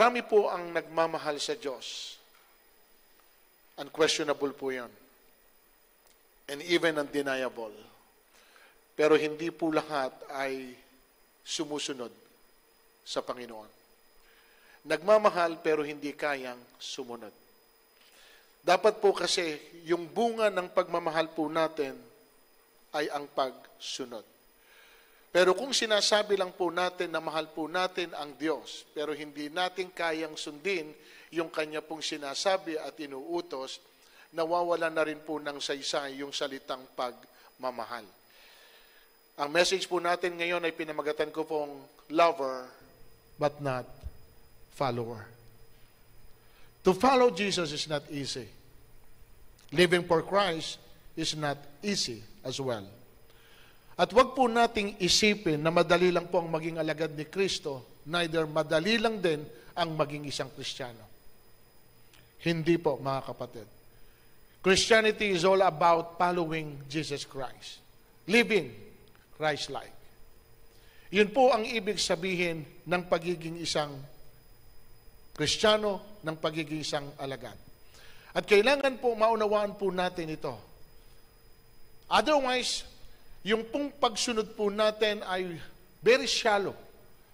Marami po ang nagmamahal sa Diyos. Unquestionable po yan. And even undeniable. Pero hindi po lahat ay sumusunod sa Panginoon. Nagmamahal pero hindi kayang sumunod. Dapat po kasi yung bunga ng pagmamahal po natin ay ang pagsunod. Pero kung sinasabi lang po natin na mahal po natin ang Diyos, pero hindi natin kayang sundin yung Kanya pong sinasabi at inuutos, nawawala na rin po ng saysay yung salitang pagmamahal. Ang message po natin ngayon ay pinamagatan ko pong lover but not follower. To follow Jesus is not easy. Living for Christ is not easy as well. At wag po nating isipin na madali lang po ang maging alagad ni Kristo, neither madali lang din ang maging isang Kristiyano. Hindi po, mga kapatid. Christianity is all about following Jesus Christ. Living Christ-like. Yun po ang ibig sabihin ng pagiging isang Kristiyano, ng pagiging isang alagad. At kailangan po maunawaan po natin ito. Otherwise, yung pong pagsunod po natin ay very shallow.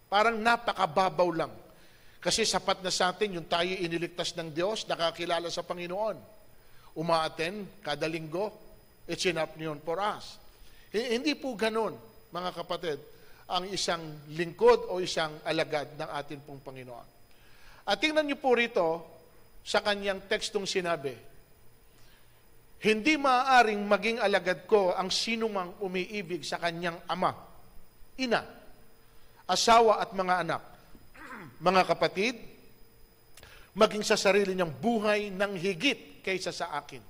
Parang napakababaw lang. Kasi sapat na sa atin yung tayo iniligtas ng Diyos, nakakilala sa Panginoon. Umaaten kada linggo, it's enough yun for us. Hindi po ganun, mga kapatid, ang isang lingkod o isang alagad ng atin pong Panginoon. At tingnan niyo po rito sa kanyang tekstong sinabi, hindi maaaring maging alagad ko ang sinumang umiibig sa kanyang ama, ina, asawa at mga anak, mga kapatid, maging sa sarili niyang buhay ng higit kaysa sa akin.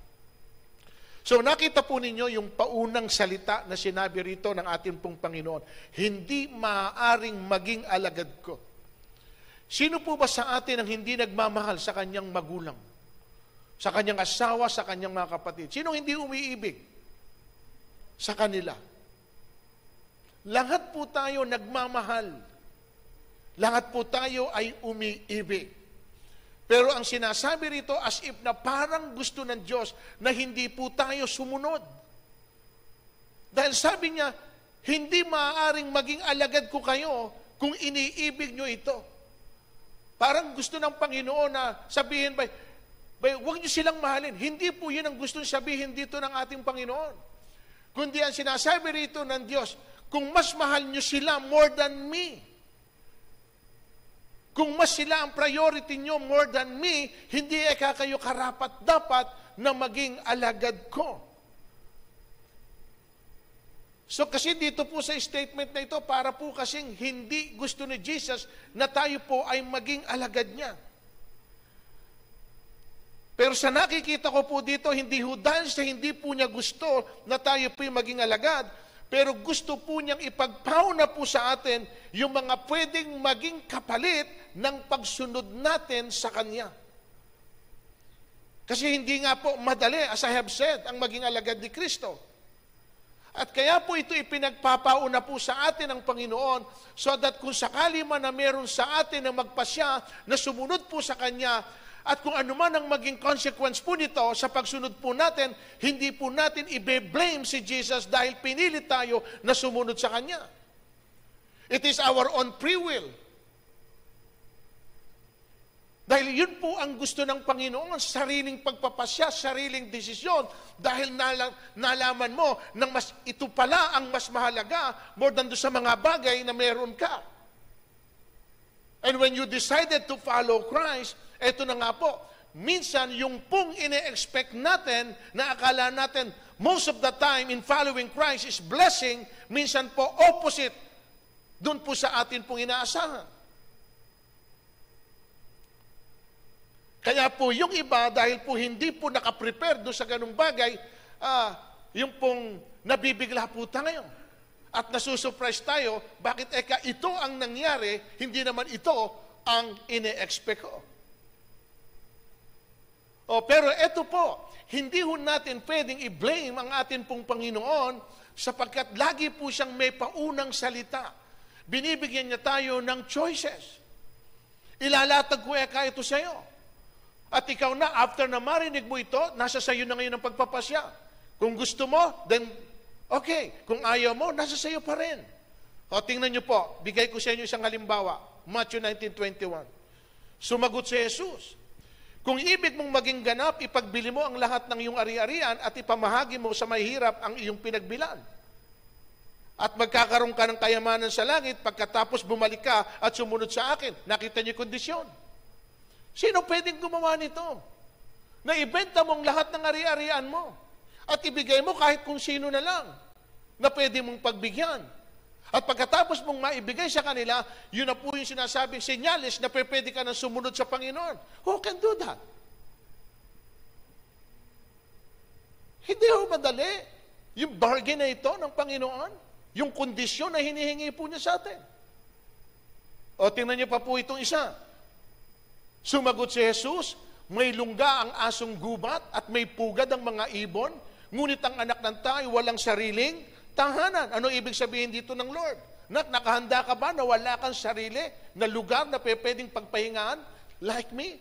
So nakita po ninyo yung paunang salita na sinabi rito ng ating pong Panginoon, hindi maaaring maging alagad ko. Sino po ba sa atin ang hindi nagmamahal sa kanyang magulang? Sa kanyang asawa, sa kanyang mga kapatid? Sino hindi umiibig sa kanila? Lahat po tayo nagmamahal. Lahat po tayo ay umiibig. Pero ang sinasabi rito as if na parang gusto ng Diyos na hindi po tayo sumunod. Dahil sabi niya, hindi maaaring maging alagad ko kayo kung iniibig nyo ito. Parang gusto ng Panginoon na sabihin ba, huwag niyo silang mahalin. Hindi po yun ang gusto sabihin dito ng ating Panginoon. Kundi ang sinasabi rito ng Diyos, kung mas mahal niyo sila more than me, kung mas sila ang priority niyo more than me, hindi kayo karapat-dapat na maging alagad ko. So kasi dito po sa statement na ito, para po kasing hindi gusto ni Jesus na tayo po ay maging alagad niya. Pero sa nakikita ko po dito, hindi ho dahil sa hindi po niya gusto na tayo po maging alagad, pero gusto po niyang ipagpauna po sa atin yung mga pwedeng maging kapalit ng pagsunod natin sa Kanya. Kasi hindi nga po madali, as I have said, ang maging alagad ni Kristo. At kaya po ito ipinagpapauna po sa atin ng Panginoon so that kung sakali man na meron sa atin na magpasya na sumunod po sa Kanya at kung ano man ang maging consequence po nito sa pagsunod po natin, hindi po natin i-blame si Jesus dahil pinili tayo na sumunod sa Kanya. It is our own free will. Dahil yun po ang gusto ng Panginoon, sariling pagpapasya, sariling desisyon. Dahil nalaman mo na ito pala ang mas mahalaga more than sa mga bagay na meron ka. And when you decided to follow Christ, eto na nga po, minsan yung pong ine-expect natin na akala natin most of the time in following Christ is blessing, minsan po opposite doon po sa atin pong inaasahan. Kaya po yung iba, dahil po hindi po nakaprepare doon sa ganung bagay, yung pong nabibigla po tayo. At nasusurprise tayo, bakit ito ang nangyari, hindi naman ito ang ine-expect ko. Pero ito po, hindi ho natin pwedeng i-blame ang atin pong Panginoon sapagkat lagi po siyang may paunang salita. Binibigyan niya tayo ng choices. Ilalatag ko ito sa iyo. At ikaw na, after na marinig mo ito, nasa sayo na ngayon ang pagpapasya. Kung gusto mo, then okay. Kung ayaw mo, nasa sayo pa rin. O, tingnan niyo po, bigay ko sa inyo isang halimbawa. Matthew 19:21. Sumagot si Jesus, kung ibig mong maging ganap, ipagbili mo ang lahat ng iyong ari-arian at ipamahagi mo sa mahihirap ang iyong pinagbilan. At magkakaroon ka ng kayamanan sa langit pagkatapos bumalik ka at sumunod sa akin. Nakita niyo yung kondisyon. Sino pwedeng gumawa nito? Na ibenta mong lahat ng ari-arian mo at ibigay mo kahit kung sino na lang na pwede mong pagbigyan. At pagkatapos mong maibigay sa kanila, yun na po yung sinasabing senyales na pwede ka nang sumunod sa Panginoon. Who can do that? Hindi ho madali. Yung bargain na ito ng Panginoon, yung kondisyon na hinihingi po niya sa atin. O tingnan niyo pa po itong isa. Sumagot si Jesus, may lungga ang asong gubat at may pugad ang mga ibon, ngunit ang anak ng tao walang sariling tahanan. Ano ibig sabihin dito ng Lord? Nakahanda ka ba na wala kang sarili na lugar na pwedeng pagpahingaan like me?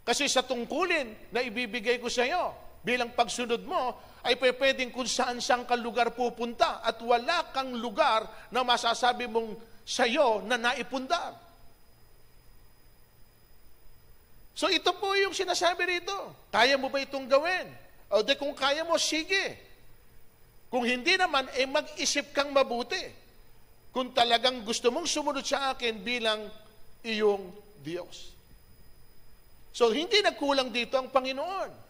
Kasi sa tungkulin na ibibigay ko sa iyo, bilang pagsunod mo, ay pwedeng kung saan-saan ka lugar pupunta at wala kang lugar na masasabi mong sa iyo na naipundar. So ito po yung sinasabi rito. Kaya mo ba itong gawin? O di kung kaya mo, sige. Kung hindi naman, mag-isip kang mabuti. Kung talagang gusto mong sumunod sa akin bilang iyong Diyos. So hindi nagkulang dito ang Panginoon.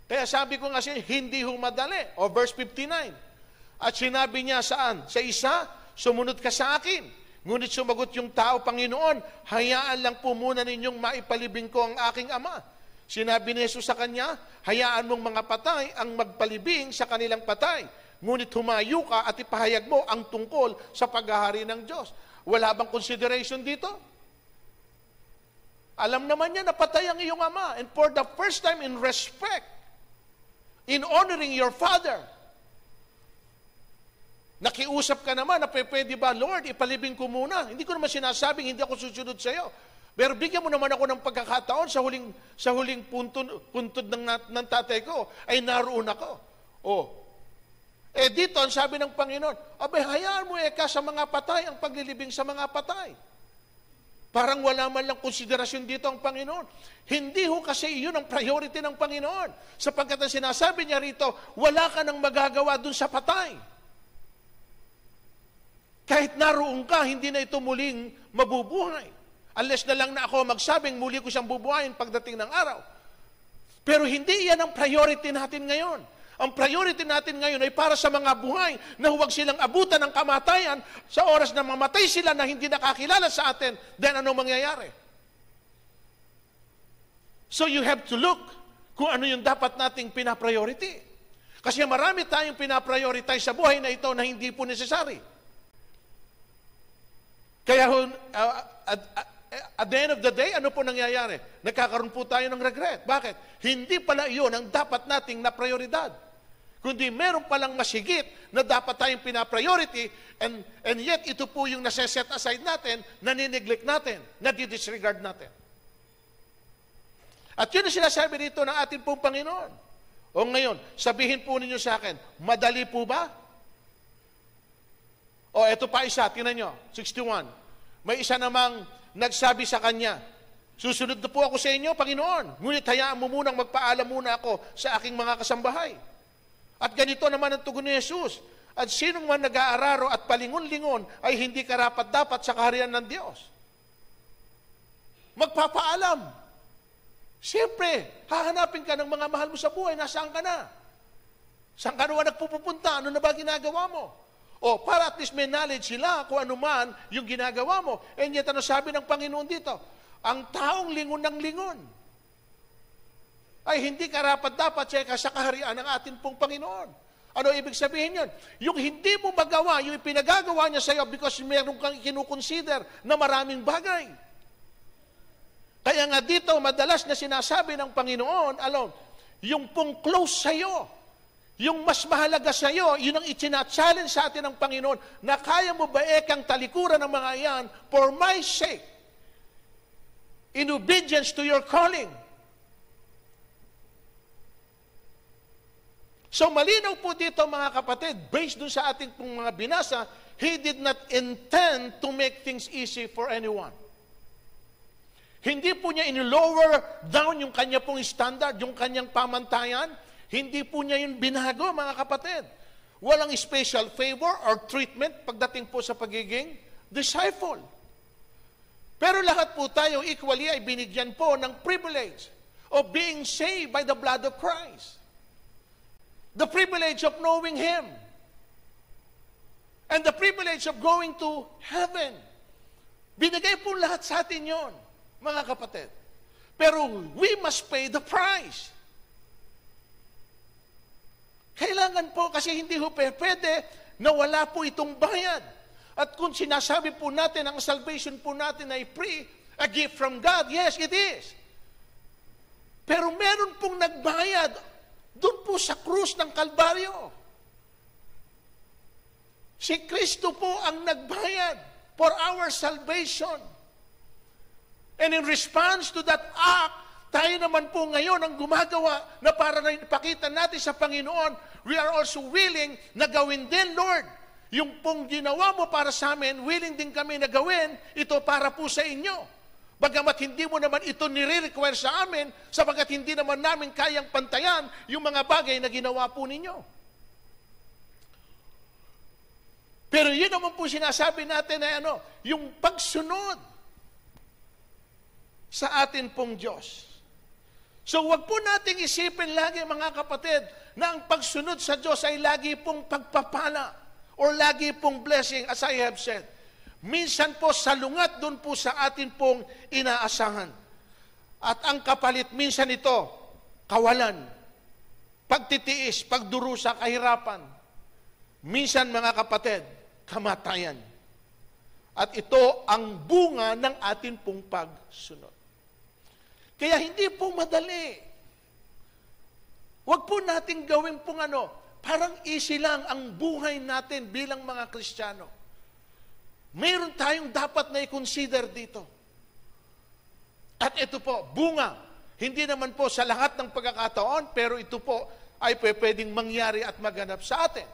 Kaya sabi ko nga siya, hindi humadali. O verse 59. At sinabi niya saan? Sa isa, sumunod ka sa akin. Ngunit sumagot yung tao, Panginoon, hayaan lang po muna ninyong maipalibing ko ang aking ama. Sinabi ni Jesus sa kanya, hayaan mong mga patay ang magpalibing sa kanilang patay. Ngunit humayo ka at ipahayag mo ang tungkol sa paghahari ng Diyos. Wala bang consideration dito? Alam naman niya na patay ang iyong ama. And for the first time in respect, in honoring your father, nakiusap ka naman na pwede ba, Lord, ipalibing ko muna. Hindi ko naman sinasabing hindi ako susunod sa iyo. Pero bigyan mo naman ako ng pagkakataon sa huling puntod ng tatay ko, ay naroon ako. Dito, ang sabi ng Panginoon, abay, hayaan mo ka sa mga patay, ang paglilibing sa mga patay. Parang wala man lang konsiderasyon dito ang Panginoon. Hindi ho kasi iyon ang priority ng Panginoon. Sapagkat ang sinasabi niya rito, wala ka nang magagawa dun sa patay. Kahit naroon ka, hindi na ito muling mabubuhay. Unless na lang na ako magsabing muli ko siyang bubuhayin pagdating ng araw. Pero hindi yan ang priority natin ngayon. Ang priority natin ngayon ay para sa mga buhay na huwag silang abutan ng kamatayan sa oras na mamatay sila na hindi nakakilala sa atin. Then ano mangyayari? So you have to look kung ano yung dapat nating pinapriority. Kasi marami tayong pinaprioritize sa buhay na ito na hindi po necessary. Kaya at the end of the day, ano po nangyayari? Nagkakaroon po tayo ng regret. Bakit? Hindi pala iyon ang dapat nating na prioridad. Kundi meron palang masigit na dapat tayong pinapriority and yet ito po yung nasa-set aside natin, nanineglect natin, nadidisregard natin. At yun ang sinasabi dito ng ating pong Panginoon. O ngayon, sabihin po ninyo sa akin, madali po ba? O eto pa isa, tingnan nyo, 61. May isa namang nagsabi sa kanya, susunod na po ako sa inyo, Panginoon. Ngunit hayaan mo munang magpaalam muna ako sa aking mga kasambahay. At ganito naman ang tugon ni Jesus. At sinong man nag-aararo at palingon-lingon ay hindi karapat-dapat sa kaharian ng Diyos. Magpapaalam. Siyempre, hahanapin ka ng mga mahal mo sa buhay. Nasaan ka na? Saan ka naman nagpupunta? Ano na ba ginagawa mo? O, para at least may knowledge sila kung ano man yung ginagawa mo. And yet, ano sabi ng Panginoon dito? Ang taong lingon ng lingon ay hindi karapat-dapat sa kaharian ng ating pong Panginoon. Ano ibig sabihin yun? Yung hindi mo magawa, yung pinagagawa niya sa iyo because meron kang kinukonsider na maraming bagay. Kaya nga dito, madalas na sinasabi ng Panginoon, yung pong close sa iyo, Yung mas mahalaga sa iyo, yun ang itina-challenge sa atin ng Panginoon, na kaya mo ba ekang talikuran ng mga yan for my sake, in obedience to your calling. So malinaw po dito mga kapatid, based dun sa ating pong mga binasa, He did not intend to make things easy for anyone. Hindi po niya in-lower down yung kanya pong standard, yung kanyang pamantayan. Hindi po niya yun binago, mga kapatid. Walang special favor or treatment pagdating po sa pagiging disciple. Pero lahat po tayo equally ay binigyan po ng privilege of being saved by the blood of Christ. The privilege of knowing Him. And the privilege of going to heaven. Binigay po lahat sa atin yon, mga kapatid. Pero we must pay the price. Kailangan po, kasi hindi po pwede na wala po itong bayad. At kung sinasabi po natin, ang salvation po natin ay free, a gift from God, yes, it is. Pero meron pong nagbayad doon po sa krus ng Kalbaryo. Si Kristo po ang nagbayad for our salvation. And in response to that act, tayo naman po ngayon ang gumagawa na para na ipakita natin sa Panginoon, we are also willing na gawin din, Lord. Yung pong ginawa mo para sa amin, willing din kami na gawin, ito para po sa inyo. Bagamat hindi mo naman ito nire-require sa amin, sapagkat hindi naman namin kayang pantayan yung mga bagay na ginawa po ninyo. Pero yun naman po sinasabi natin na yung pagsunod sa atin pong Diyos. So wag po nating isipin lagi, mga kapatid, na ang pagsunod sa Diyos ay lagi pong pagpapala or lagi pong blessing, as I have said. Minsan po salungat doon po sa atin pong inaasahan. At ang kapalit minsan ito, kawalan, pagtitiis, pagdurusa, kahirapan. Minsan, mga kapatid, kamatayan. At ito ang bunga ng atin pong pagsunod. Kaya hindi po madali. Huwag po natin gawin pong parang easy lang ang buhay natin bilang mga Kristiyano. Mayroon tayong dapat na i-consider dito. At ito po, bunga. Hindi naman po sa lahat ng pagkakataon, pero ito po ay pwedeng mangyari at maganap sa atin.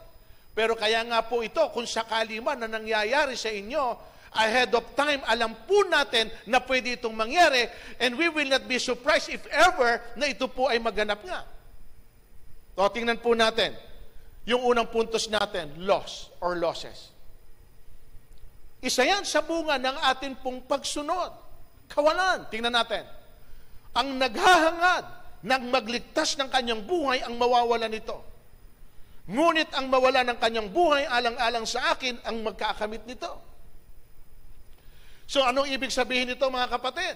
Pero kaya nga po ito, kung sakali man na nangyayari sa inyo, ahead of time, alam po natin na pwede itong mangyari, and we will not be surprised if ever na ito po ay maganap nga. So, tingnan po natin yung unang puntos natin, loss or losses. Isa yan sa bunga ng atin pong pagsunod. Kawalan, tingnan natin. Ang naghahangad ng magligtas ng kanyang buhay ang mawawala nito. Ngunit ang mawala ng kanyang buhay alang-alang sa akin ang magkakamit nito. So anong ibig sabihin nito, mga kapatid?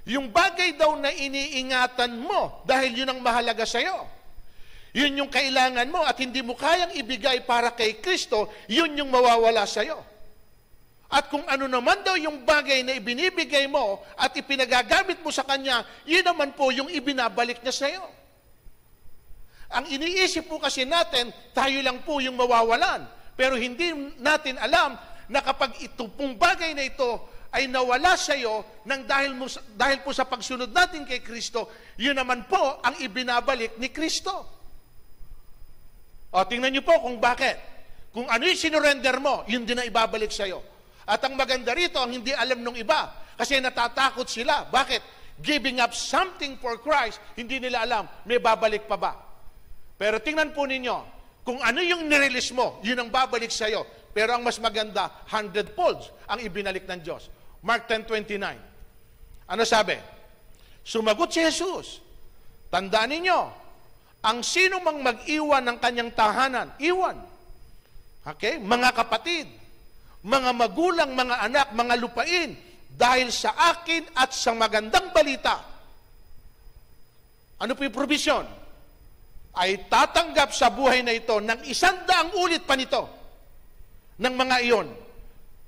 Yung bagay daw na iniingatan mo dahil yun ang mahalaga sa iyo. Yun yung kailangan mo at hindi mo kayang ibigay para kay Kristo, yun yung mawawala sa iyo. At kung ano naman daw yung bagay na ibinibigay mo at ipinagagamit mo sa Kanya, yun naman po yung ibinabalik niya sa iyo. Ang iniisip po kasi natin, tayo lang po yung mawawalan. Pero hindi natin alam na kapag ito pong bagay na ito ay nawala sa iyo dahil po sa pagsunod natin kay Kristo, yun naman po ang ibinabalik ni Kristo. O, tingnan niyo po kung bakit. Kung ano yung sinurrender mo, yun din ang ibabalik sa iyo. At ang maganda rito, ang hindi alam ng iba, kasi natatakot sila. Bakit? Giving up something for Christ, hindi nila alam, may babalik pa ba? Pero tingnan po ninyo, kung ano yung nirelease mo, yun ang babalik sa iyo. Pero ang mas maganda, 100-fold ang ibinalik ng Diyos. Mark 10:29. Ano sabi? Sumagot si Jesus, tandaan ninyo, ang sino mang mag-iwan ng kanyang tahanan, iwan. Okay? Mga kapatid, mga magulang, mga anak, mga lupain, dahil sa akin at sa magandang balita. Ano po yung provision? Ay tatanggap sa buhay na ito ng 100 ulit pa nito ng mga iyon.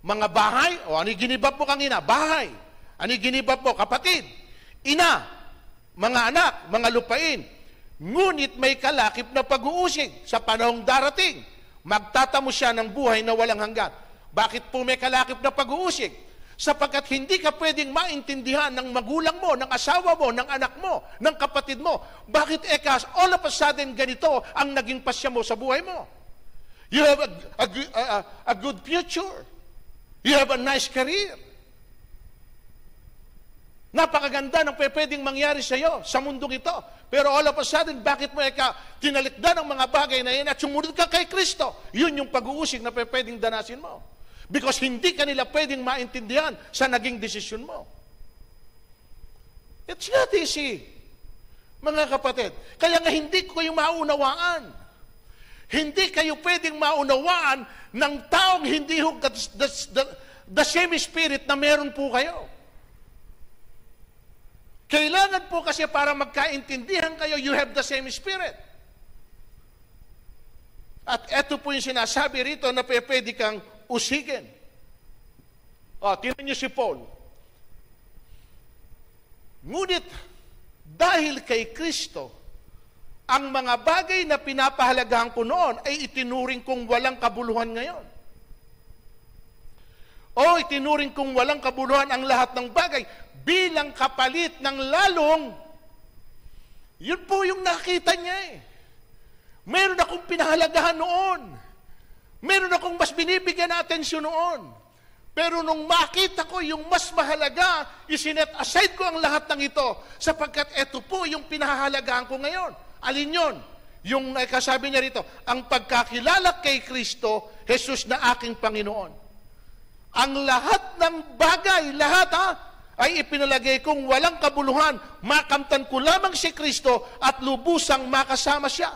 Mga bahay, o ano yung ginibap mo kanina? Bahay. Ano yung ginibap mo? Kapatid, ina, mga anak, mga lupain. Ngunit may kalakip na pag-uusig sa panahong darating. Magtatamo siya ng buhay na walang hanggan. Bakit po may kalakip na pag-uusig? Sapagkat hindi ka pwedeng maintindihan ng magulang mo, ng asawa mo, ng anak mo, ng kapatid mo. Bakit all of a sudden ganito ang naging pasya mo sa buhay mo? You have a good future. You have a nice career. Napakaganda ng pwedeng mangyari sa iyo sa mundong ito. Pero all of a sudden, bakit mo tinalikdan ng mga bagay na yan at sumunod ka kay Kristo? Yun yung pag-uusig na pwedeng danasin mo. Because hindi ka nila pwedeng maintindihan sa naging desisyon mo. It's not easy, mga kapatid. Kaya nga hindi ko kayo maunawaan. Hindi kayo pwedeng maunawaan ng taong hindi the same spirit na meron po kayo. Kailangan po kasi para magkaintindihan kayo, you have the same spirit. At ito po yung sinasabi rito na pwede kang usigin. Tingnan niyo si Paul. Ngunit, dahil kay Kristo, ang mga bagay na pinapahalagahan ko noon ay itinuring kong walang kabuluhan ngayon. Itinuring kong walang kabuluhan ang lahat ng bagay bilang kapalit ng lalong, yun po yung nakita niya . Meron akong pinahalagahan noon. Meron akong mas binibigyan na atensyon noon. Pero nung makita ko yung mas mahalaga, isinet aside ko ang lahat ng ito sapagkat ito po yung pinahahalagahan ko ngayon. Alin yun? Yung kasabi niya rito, ang pagkakilala kay Kristo, Jesus na aking Panginoon. Ang lahat ng bagay, ay ipinalagay kong walang kabuluhan, makamtan ko lamang si Kristo at lubusang makasama siya.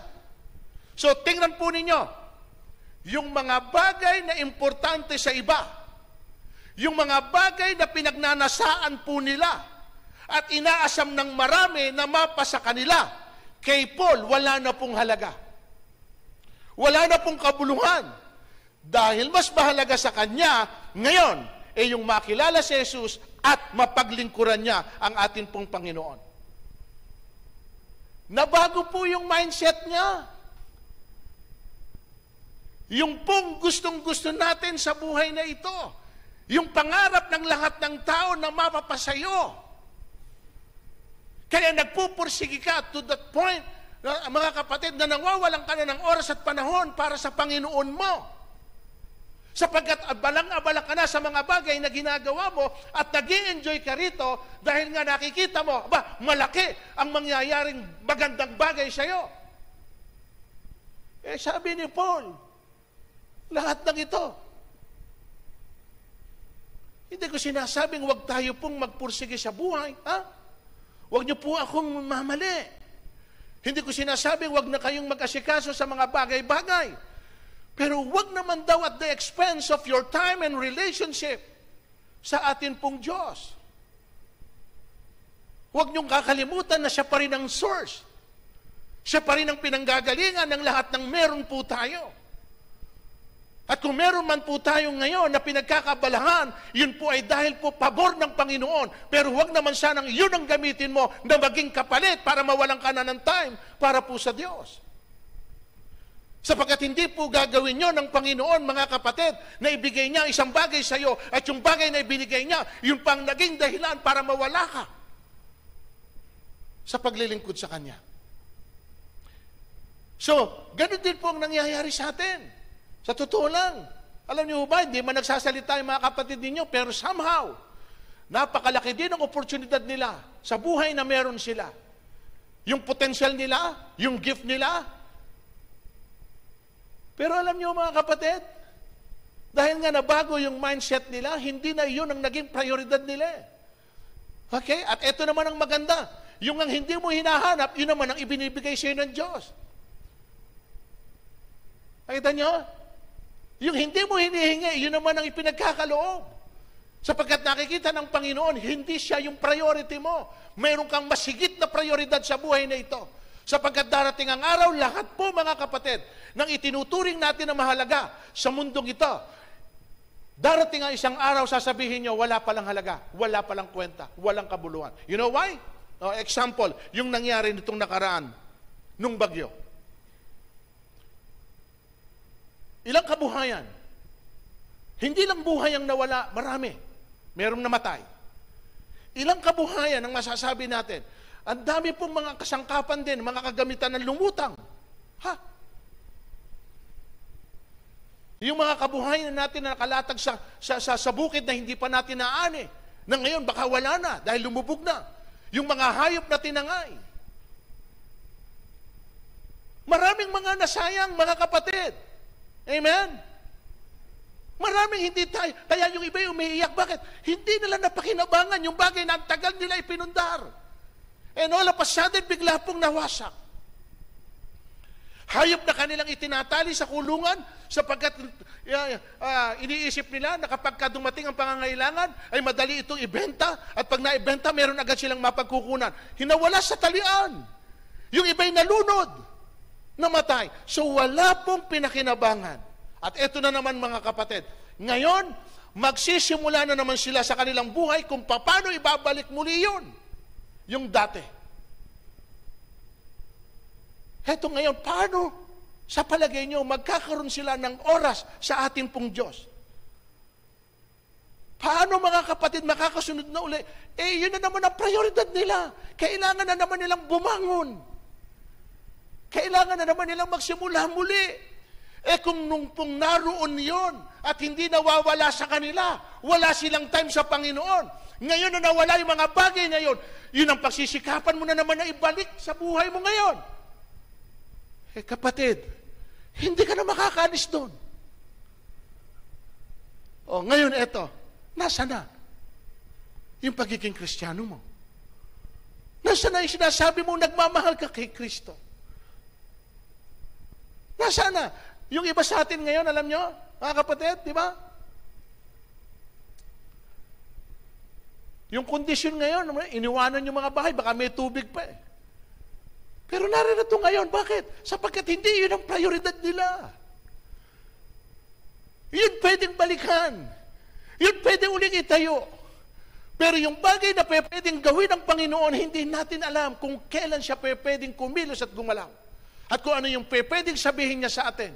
So, tingnan po ninyo, yung mga bagay na importante sa iba, yung mga bagay na pinagnanasaan po nila at inaasam ng marami na mapa sa kanila, kay Paul, wala na pong halaga. Wala na pong kabuluhan. Dahil mas mahalaga sa kanya, ngayon, yung makilala si Jesus at mapaglingkuran niya ang ating pong Panginoon. Nabago po yung mindset niya. Yung pong gustong-gusto natin sa buhay na ito. Yung pangarap ng lahat ng tao na mapapasayo. Kaya nagpupursige ka to that point, mga kapatid, na nawawalan ka na ng oras at panahon para sa Panginoon mo. Sapagkat abalang-abala ka na sa mga bagay na ginagawa mo at nag-i-enjoy ka rito dahil nga nakikita mo, malaki ang mangyayaring magandang bagay sa'yo. Sabi ni Paul, lahat ng ito. Hindi ko sinasabing huwag tayo pong magpursige sa buhay. Huwag niyo po akong mamali. Hindi ko sinasabing huwag na kayong mag-asikaso sa mga bagay-bagay. Pero huwag naman daw at the expense of your time and relationship sa atin pong Diyos. Huwag niyong kakalimutan na siya pa rin ang source. Siya pa rin ang pinanggagalingan ng lahat ng meron po tayo. At kung meron man po tayo ngayon na pinagkakabalahan, yun po ay dahil po pabor ng Panginoon. Pero huwag naman sanang yun ang gamitin mo na maging kapalit para mawalan ka na ng time para po sa Diyos. Sapagkat hindi po gagawin nyo ng Panginoon, mga kapatid, na ibigay niya isang bagay sa iyo at yung bagay na ibinigay niya, yung pang naging dahilan para mawala ka sa paglilingkod sa Kanya. So, ganun din po ang nangyayari sa atin. Sa totoo lang, alam niyo ba, hindi man nagsasalita yung mga kapatid ninyo, pero somehow, napakalaki din ang oportunidad nila sa buhay na meron sila. Yung potential nila, yung gift nila. Pero alam niyo mga kapatid, dahil nga nabago yung mindset nila, hindi na yun ang naging prioridad nila. Okay? At ito naman ang maganda. Yung ang hindi mo hinahanap, yun naman ang ibinibigay sa iyo ng Diyos. Nakita niyo? Yung hindi mo hinihingi, yun naman ang ipinagkakaloob. Sapagkat nakikita ng Panginoon, hindi siya yung priority mo. Mayroon kang masigit na prioridad sa buhay na ito. Sapagkat darating ang araw, lahat po mga kapatid, nang itinuturing natin na mahalaga sa mundong ito, darating ang isang araw, sasabihin nyo, wala palang halaga, wala palang kwenta, walang kabuluhan. You know why? Example, yung nangyari nitong nakaraan nung bagyo. Ilang kabuhayan. Hindi lang buhay ang nawala, marami. Merong namatay. Ilang kabuhayan ang masasabi natin. Ang dami pong mga kasangkapan din, mga kagamitan ng lumutang. Ha? Yung mga kabuhayan natin na nakalatag sa bukid na hindi pa natin naani, na ngayon baka wala na dahil lumubog na. Yung mga hayop na tinangay. Maraming mga nasayang, mga kapatid. Amen? Maraming hindi tayo. Kaya yung iba yung umiiyak. Bakit? Hindi nila napakinabangan yung bagay na ang tagal nila ipinundar. And all of a sudden, bigla pong nawasak. Hayop na kanilang itinatali sa kulungan sapagkat iniisip nila na kapag dumating ang pangangailangan, ay madali itong ibenta at pag naibenta, meron agad silang mapagkukunan. Hinawala sa talian. Yung iba'y nalunod, namatay. So wala pong pinakinabangan. At eto na naman mga kapatid, ngayon, magsisimula na naman sila sa kanilang buhay kung paano ibabalik muli yun. Yung dati. Heto ngayon, paano sa palagay nyo magkakaroon sila ng oras sa ating pong Diyos? Paano mga kapatid makakasunod na uli? Yun na naman ang prioridad nila. Kailangan na naman nilang bumangon. Kailangan na naman nilang magsimula muli. Kung nung pong naroon yon at hindi nawawala sa kanila, wala silang time sa Panginoon. Ngayon na nawala yung mga bagay ngayon, yun ang pagsisikapan mo na naman na ibalik sa buhay mo ngayon. Kapatid, hindi ka na makakaalis doon. Ngayon eto, nasa na yung pagiging Kristiyano mo? Nasa na yung sinasabi mo nagmamahal ka kay Kristo? Nasa na? Yung iba sa atin ngayon, alam nyo, mga kapatid, di ba? Yung kondisyon ngayon, iniwanan yung mga bahay, baka may tubig pa eh. Pero narito ngayon, bakit? Sapagkat hindi yun ang prioridad nila. Yun pwedeng balikan. Yun pwedeng uling itayo. Pero yung bagay na pwedeng gawin ng Panginoon, hindi natin alam kung kailan siya pwedeng kumilos at gumalaw. At kung ano yung pwedeng sabihin niya sa atin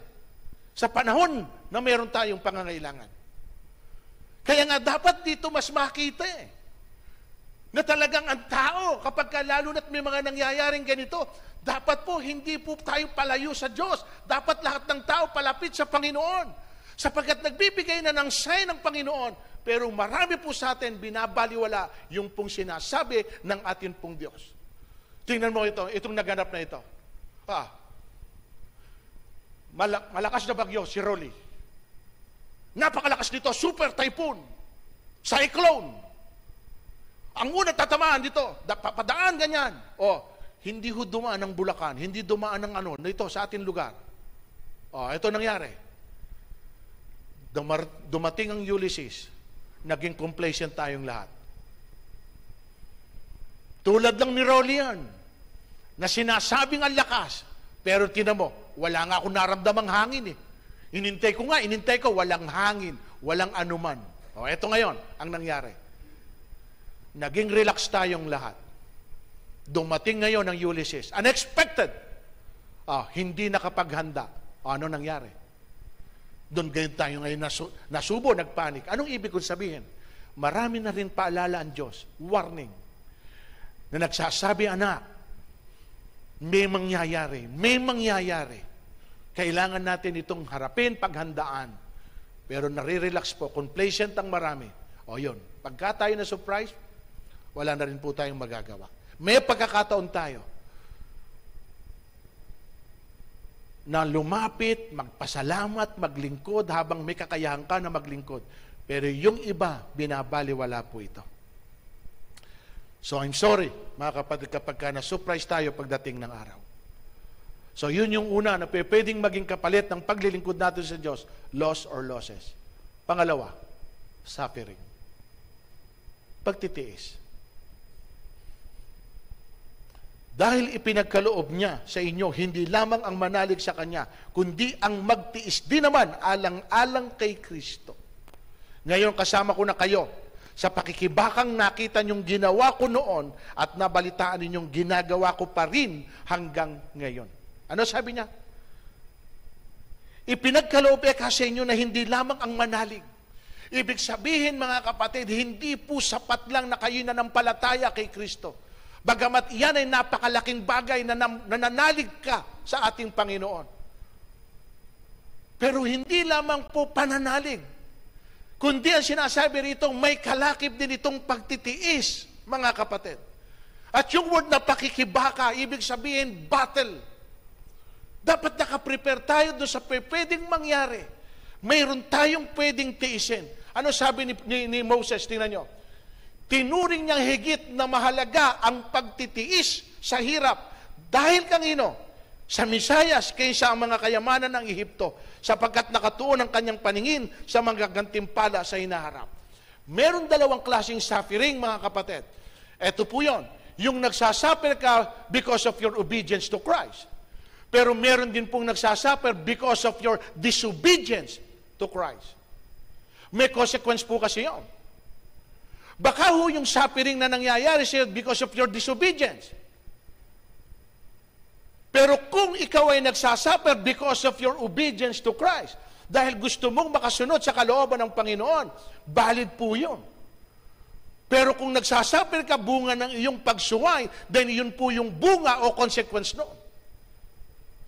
sa panahon na meron tayong pangangailangan. Kaya nga dapat dito mas makita na talagang ang tao, kapag lalo na't may mga nangyayaring ganito, dapat po hindi po tayo palayo sa Diyos. Dapat lahat ng tao palapit sa Panginoon. Sapagkat nagbibigay na ng sign ng Panginoon, pero marami po sa atin binabaliwala yung pong sinasabi ng atin pong Diyos. Tingnan mo ito, itong naganap na ito. Malakas na bagyo, si Rolly. Napakalakas nito, super typhoon, cyclone. Ang unang tatamaan dito, padaan ganyan. Hindi ho dumaan ng Bulacan, hindi dumaan ng ito sa ating lugar. Ito nangyari. Dumating ang Ulysses, naging complacent tayong lahat. Tulad lang ni Rolly yan, na sinasabing ang lakas, pero tinan mo, wala nga akong naramdamang hangin eh. Inintay ko, walang hangin, walang anuman. Ito ngayon, ang nangyari. Naging relax tayong lahat. Dumating ngayon ang Ulysses. Unexpected. Hindi nakapaghanda. Ano nangyari? Doon ganyan tayo ngayon nasubo, nagpanik. Anong ibig kong sabihin? Marami na rin paalala ang Diyos. Warning. Na nagsasabi, anak, may mangyayari. Kailangan natin itong harapin, paghandaan. Pero nare-relax po, complacent ang marami. Yun. Pagka tayo na surprise, wala na rin po tayong magagawa. May pagkakataon tayo na lumapit, magpasalamat, maglingkod habang may kakayahan ka na maglingkod. Pero yung iba, binabaliwala po ito. So I'm sorry, mga kapatid, kapag ka na-surprise tayo pagdating ng araw. So yun yung una na pwedeng maging kapalit ng paglilingkod natin sa Diyos, loss or losses. Pangalawa, suffering. Pagtitiis. Dahil ipinagkaloob niya sa inyo, hindi lamang ang manalig sa Kanya, kundi ang magtiis din naman alang-alang kay Kristo. Ngayon kasama ko na kayo Sa pakikibakang nakita niyong ginawa ko noon at nabalitaan ninyong ginagawa ko pa rin hanggang ngayon. Ano sabi niya? Ipinagkaloob ka sa inyo na hindi lamang ang manalig. Ibig sabihin, mga kapatid, hindi po sapat lang na kayo nanampalataya kay Kristo. Bagamat iyan ay napakalaking bagay na nananalig ka sa ating Panginoon. Pero hindi lamang po pananalig. Kundi ang sinasabi rito, may kalakip din itong pagtitiis, mga kapatid. At yung word na pakikibaka, ibig sabihin battle. Dapat nakaprepare tayo doon sa pwedeng mangyari. Mayroon tayong pwedeng tiisin. Ano sabi ni Moses? Tingnan nyo. Tinuring niyang higit na mahalaga ang pagtitiis sa hirap. Dahil kanino? Sa Misayas kaysa ang mga kayamanan ng Ehipto, sapagkat nakatuon ang kanyang paningin sa mga gantimpala sa hinaharap. Meron dalawang klaseng suffering, mga kapatid. Ito po yun. Yung nagsasuffer ka because of your obedience to Christ. Pero meron din pong nagsasuffer because of your disobedience to Christ. May consequence po kasi yun. Baka ho yung suffering na nangyayari sa'yo because of your disobedience. Pero kung ikaw ay nagsasuffer because of your obedience to Christ, dahil gusto mong makasunod sa kalooban ng Panginoon, valid po yun. Pero kung nagsasuffer ka bunga ng iyong pagsuway, then yun po yung bunga o consequence noon.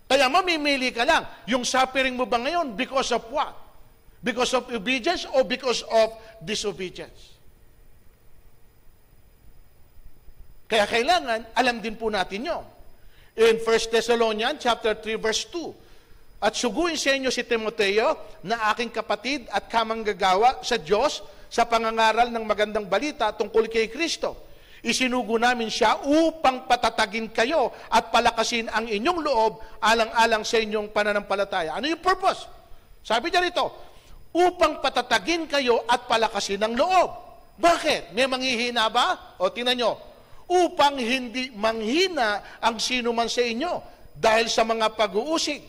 Kaya mamimili ka lang, yung suffering mo ba ngayon because of what? Because of obedience or because of disobedience? Kaya kailangan, alam din po natin yun. In 1 Thessalonians chapter 3 verse 2, at suguin sa inyo si Timoteo na aking kapatid at kamanggagawa sa Diyos sa pangangaral ng magandang balita tungkol kay Kristo. Isinugo namin siya upang patatagin kayo at palakasin ang inyong loob alang-alang sa inyong pananampalataya. Ano yung purpose? Sabi niya rito, upang patatagin kayo at palakasin ang loob. Bakit? May manghihina ba? O tingnan nyo, upang hindi manghina ang sino man sa inyo dahil sa mga pag-uusig.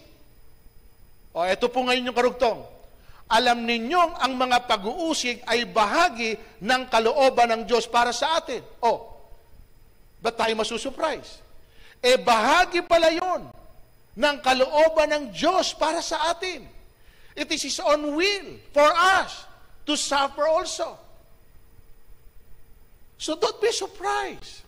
O, ito po ngayon yung karugtong. Alam ninyong ang mga pag-uusig ay bahagi ng kalooban ng Diyos para sa atin. O, ba't tayo masusurprise? Bahagi pala yun ng kalooban ng Diyos para sa atin. It is His own will for us to suffer also. So don't be surprised.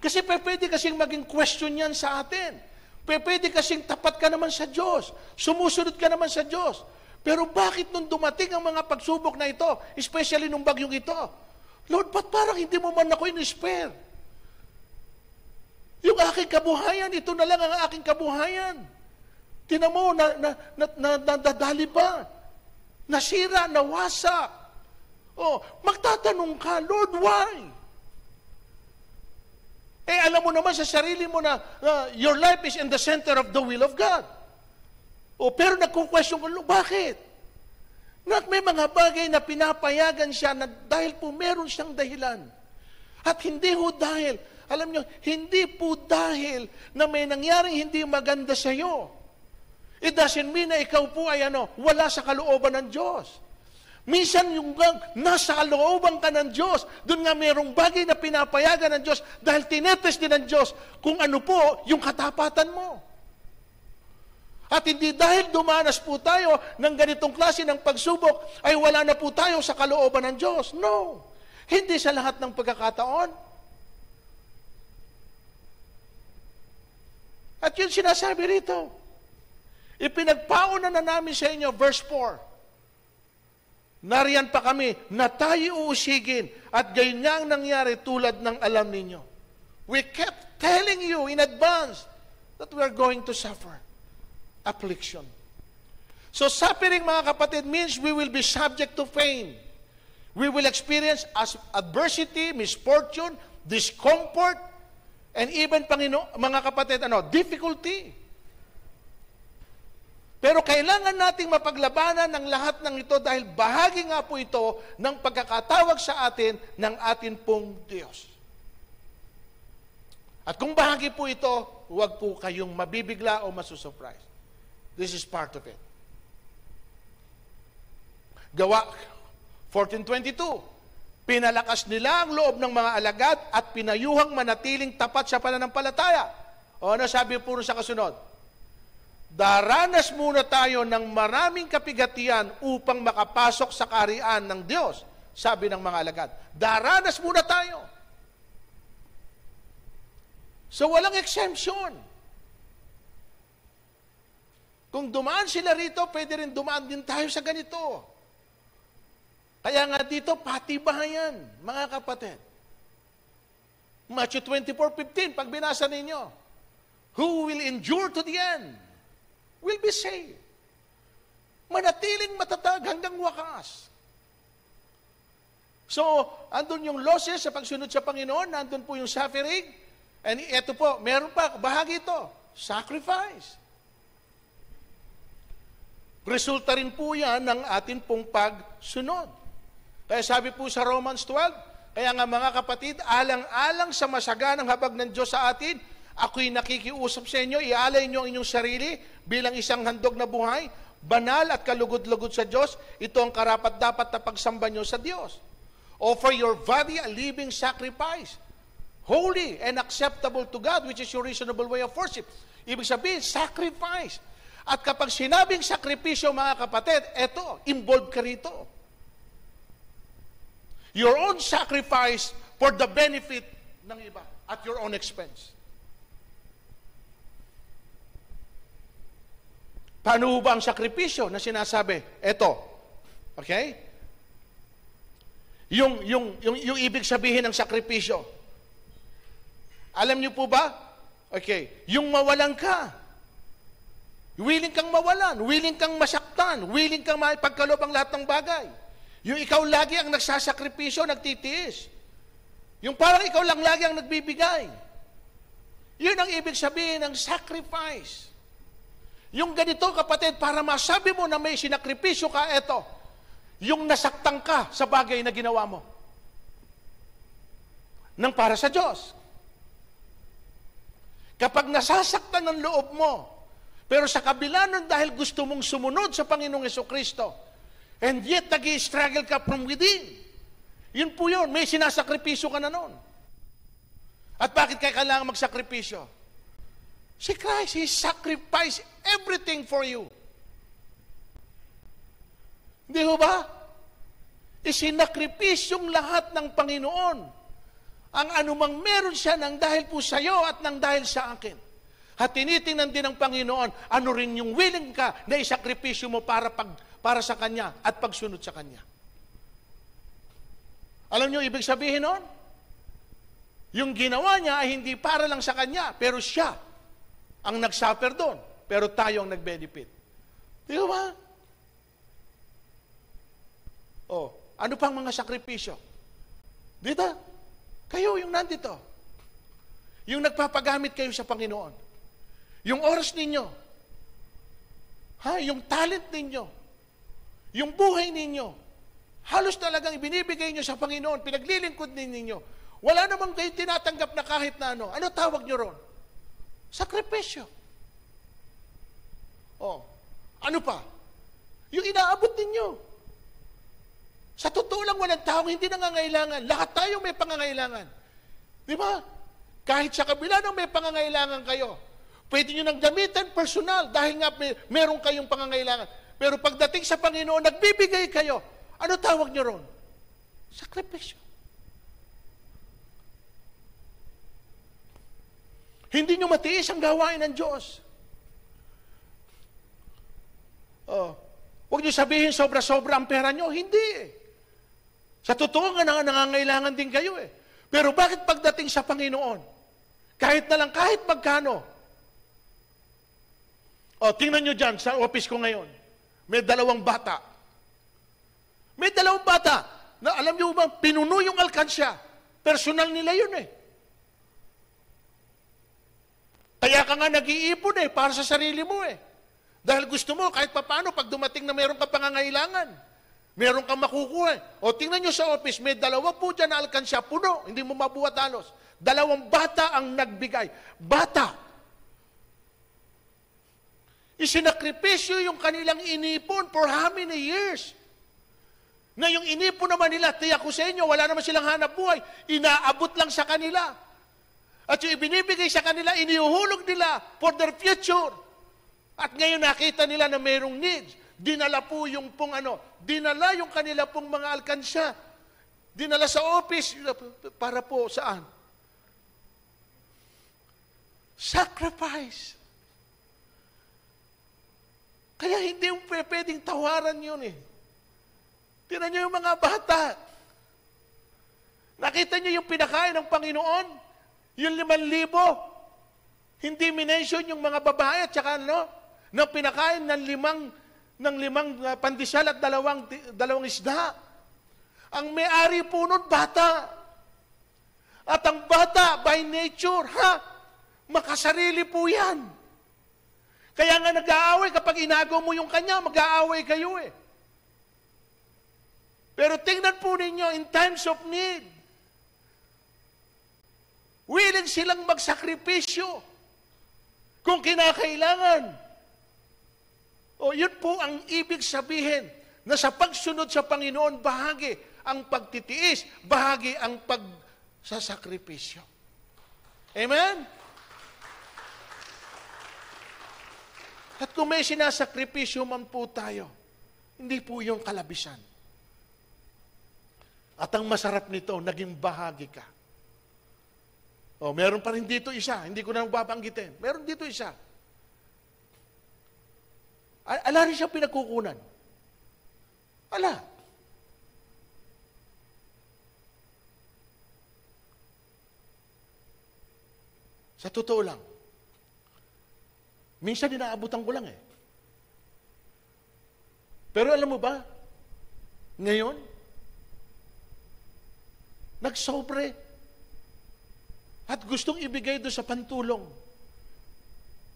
Kasi pwede kasing maging question yan sa atin. Pwede kasing tapat ka naman sa Diyos. Sumusunod ka naman sa Diyos. Pero bakit nung dumating ang mga pagsubok na ito, especially nung bagyong ito, Lord, ba't parang hindi mo man ako in-spare? Yung aking kabuhayan, ito na lang ang aking kabuhayan. Tinan mo, nadadali pa. Nasira, nawasak. Oh, magtatanong ka, Lord, why? Alam mo naman sa sarili mo na your life is in the center of the will of God. Pero nagkukwestiyon ka, bakit? May mga bagay na pinapayagan siya na dahil po meron siyang dahilan. At hindi ho dahil, alam nyo, hindi po dahil na may nangyaring hindi maganda sa iyo. It doesn't mean na ikaw po ay wala sa kalooban ng Diyos. Minsan yung nasa kalooban ka ng Diyos, doon nga mayroong bagay na pinapayagan ng Diyos dahil tinetest din ng Diyos kung ano po yung katapatan mo. At hindi dahil dumanas po tayo ng ganitong klase ng pagsubok, ay wala na po tayo sa kalooban ng Diyos. No. Hindi sa lahat ng pagkakataon. At yun sinasabi rito. Ipinagpauna na namin sa inyo, verse 4. Nariyan pa kami na tayo uusigin at gayon nga ang nangyari tulad ng alam ninyo. We kept telling you in advance that we are going to suffer affliction. So suffering, mga kapatid, means we will be subject to pain. We will experience adversity, misfortune, discomfort, and even, mga kapatid, difficulty. Pero kailangan nating mapaglabanan ng lahat ng ito dahil bahagi nga po ito ng pagkakatawag sa atin ng atin pong Diyos. At kung bahagi po ito, huwag po kayong mabibigla o masusurprise. This is part of it. Gawa 14:22, pinalakas nila ang loob ng mga alagad at pinayuhang manatiling tapat sa pananampalataya. O ano sabi po sa kasunod? Daranas muna tayo ng maraming kapigatian upang makapasok sa kaharian ng Diyos, sabi ng mga alagad. Daranas muna tayo. So walang exemption. Kung dumaan sila rito, pwede rin dumaan din tayo sa ganito. Kaya nga dito, patibayan, mga kapatid. Matthew 24:15, pag binasa ninyo, who will endure to the end will be saved. Manatiling matatag hanggang wakas. So, andun yung losses sa pagsunod sa Panginoon, nandun po yung suffering, and ito po, meron pa, bahagi ito, sacrifice. Resulta rin po yan ng atin pong pagsunod. Kaya sabi po sa Romans 12, kaya nga mga kapatid, alang-alang sa masaganang habag ng Diyos sa atin, ako'y nakikiusap sa inyo, ialay niyo ang inyong sarili bilang isang handog na buhay, banal at kalugod-lugod sa Diyos. Ito ang karapat-dapat na pagsamba niyo sa Diyos. Offer your body a living sacrifice, holy and acceptable to God, which is your reasonable way of worship. Ibig sabihin, sacrifice. At kapag sinabing sakripisyo, mga kapatid, eto, involved ka rito. Your own sacrifice for the benefit ng iba at your own expense. Paano ba ang sakripisyo na sinasabi? Eto. Okay? Yung ibig sabihin ng sakripisyo. Alam niyo po ba? Okay. Yung mawalan ka. Willing kang mawalan, willing kang masaktan, willing kang maipagkalob ang lahat ng bagay. Yung ikaw lagi ang nagsasakripisyo, nagtitiis. Yung parang ikaw lang lagi ang nagbibigay. Yun ang ibig sabihin ng sacrifice. Yung ganito, kapatid, para masabi mo na may sinakripisyo ka, eto, yung nasaktan ka sa bagay na ginawa mo. Nang para sa Diyos. Kapag nasasaktan ang loob mo, pero sa kabila nun, dahil gusto mong sumunod sa Panginoong Jesucristo, and yet nag-i-struggle ka from within, yun po yun, may sinasakripisyo ka na nun. At bakit kaya kailangan magsakripisyo? Si Christ, He sacrificed everything for you. Hindi ho ba? Isinakripisyong lahat ng Panginoon ang anumang meron siya nang dahil po sa iyo at nang dahil sa akin. At tinitingnan din ng Panginoon, ano rin yung willing ka na isakripisyo mo para sa Kanya at pagsunod sa Kanya. Alam niyo ibig sabihin nun? Yung ginawa niya ay hindi para lang sa Kanya, pero siya ang nagsuffer doon, pero tayo ang nag-benefit. Di ba? Oh, ano pang mga sakripisyo? Dito, kayo yung nandito. Yung nagpapagamit kayo sa Panginoon. Yung oras ninyo, yung talent ninyo, yung buhay ninyo, halos talagang ibinibigay nyo sa Panginoon, pinaglilingkod ninyo. Wala namang kayo tinatanggap na kahit na ano. Ano tawag nyo ron? Sakripisyo. Oh, ano pa? Yung inaabot ninyo. Sa totoo lang, walang taong hindi nangangailangan. Lahat tayo may pangangailangan. Di ba? Kahit sa kabila ng may pangangailangan kayo, pwede nyo nang gamitan personal dahil nga meron kayong pangangailangan. Pero pagdating sa Panginoon, nagbibigay kayo. Ano tawag nyo ron? Sakripisyo. Hindi nyo matiis ang gawain ng Diyos. Oh, huwag nyo sabihin sobra-sobra ang pera nyo. Hindi. Sa totoo nga nangangailangan din kayo eh. Pero bakit pagdating sa Panginoon, kahit na lang, kahit magkano, tingnan nyo dyan sa office ko ngayon. May 2 bata. May 2 bata na alam nyo ba, pinuno yung alkansya. Personal nila yun eh. Kaya ka nga nag-iipon eh, para sa sarili mo eh. Dahil gusto mo, kahit papaano, pag dumating na meron ka pangangailangan, meron kang makukuha eh. Tingnan nyo sa office, may 2 po dyan na alkansya, puno, hindi mo mabuhat halos. 2 bata ang nagbigay. Bata. Isinakripisyo yung kanilang inipon for how many years? Na yung inipon naman nila, tiyak ko sa inyo, wala naman silang hanap buhay. Inaabot lang sa kanila. At yung ibinibigay sa kanila, iniuhulog nila for their future. At ngayon nakita nila na mayroong needs. Dinala po yung dinala yung kanila pong mga alkansya. Dinala sa office, para po saan? Sacrifice. Kaya hindi yung pwedeng tawaran yun eh. Tingnan niyo yung mga bata. Nakita niyo yung pinakain ng Panginoon? Yung 5,000. Hindi minention yung mga babae at saka na pinakain ng limang pandesal at dalawang isda. Ang may-ari po nun, bata. At ang bata, by nature, makasarili po yan. Kaya nga nag-aaway, kapag inagaw mo yung kanya, mag-aaway kayo eh. Pero tingnan po ninyo, in times of need, willing silang magsakripisyo kung kinakailangan. O yun po ang ibig sabihin na sa pagsunod sa Panginoon, bahagi ang pagtitiis, bahagi ang pagsasakripisyo. Amen? At kung may sinasakripisyo man po tayo, hindi po yung kalabisan. At ang masarap nito, naging bahagi ka. O, meron pa rin dito isa. Hindi ko na babanggitin. Meron dito isa. Ala rin siya pinagkukunan. Ala. Sa totoo lang, minsan dinaabutan ko lang eh. Pero alam mo ba, ngayon, nagsobre at gustong ibigay doon sa pantulong.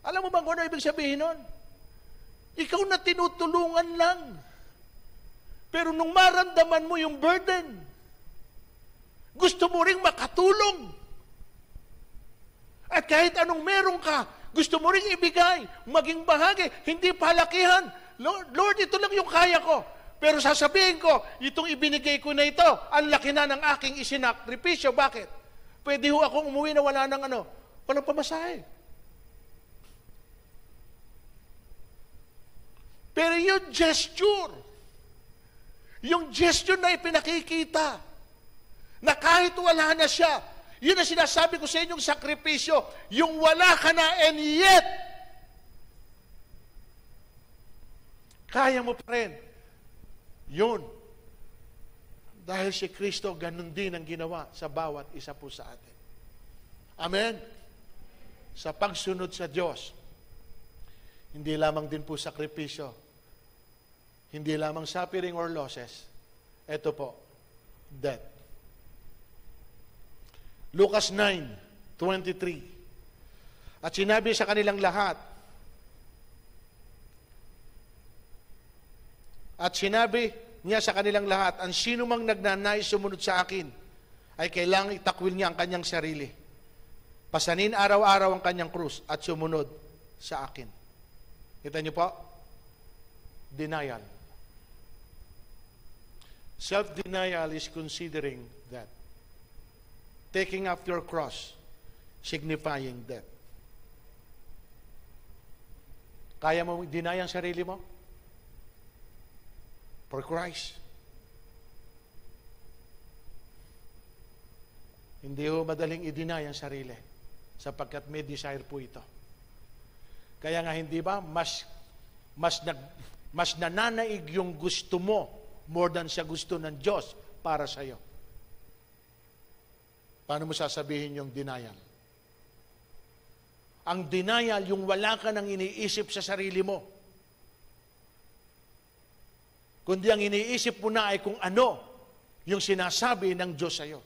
Alam mo ba kung ano ibig sabihin nun? Ikaw na tinutulungan lang. Pero nung maramdaman mo yung burden, gusto mo ring makatulong. At kahit anong meron ka, gusto mo ring ibigay, maging bahagi, hindi palakihan. Lord, ito lang yung kaya ko. Pero sasabihin ko, itong ibinigay ko na ito, ang laki na ng aking isinakripisyo. Bakit? Pwede ho akong umuwi na wala walang pamasahe. Pero yung gesture na ipinakikita, na kahit wala na siya, yun ang sinasabi ko sa inyong sakripisyo, yung wala ka na and yet, kaya mo pa rin. Yun. Dahil si Kristo, ganun din ang ginawa sa bawat isa po sa atin. Amen? Sa pagsunod sa Diyos, hindi lamang din po sakripisyo, hindi lamang suffering or losses, ito po, death. Lucas 9:23. At sinabi sa kanilang lahat, niya sa kanilang lahat, ang sino mang nagnanais sumunod sa akin, ay kailangang itakwil niya ang kanyang sarili. Pasanin araw-araw ang kanyang krus at sumunod sa akin. Kita niyo po? Denial. Self-denial is considering that. Taking up your cross, signifying death. Kaya mo deny ang sarili mo? For Christ. Hindi ho madaling i-deny ang sarili sapagkat may desire po ito. Kaya nga hindi ba, mas nananaig yung gusto mo more than sa gusto ng Diyos para sa iyo. Paano mo sasabihin yung denial? Ang denial, yung wala ka nang iniisip sa sarili mo. Kundi ang iniisip mo na ay kung ano yung sinasabi ng Diyos sa iyo.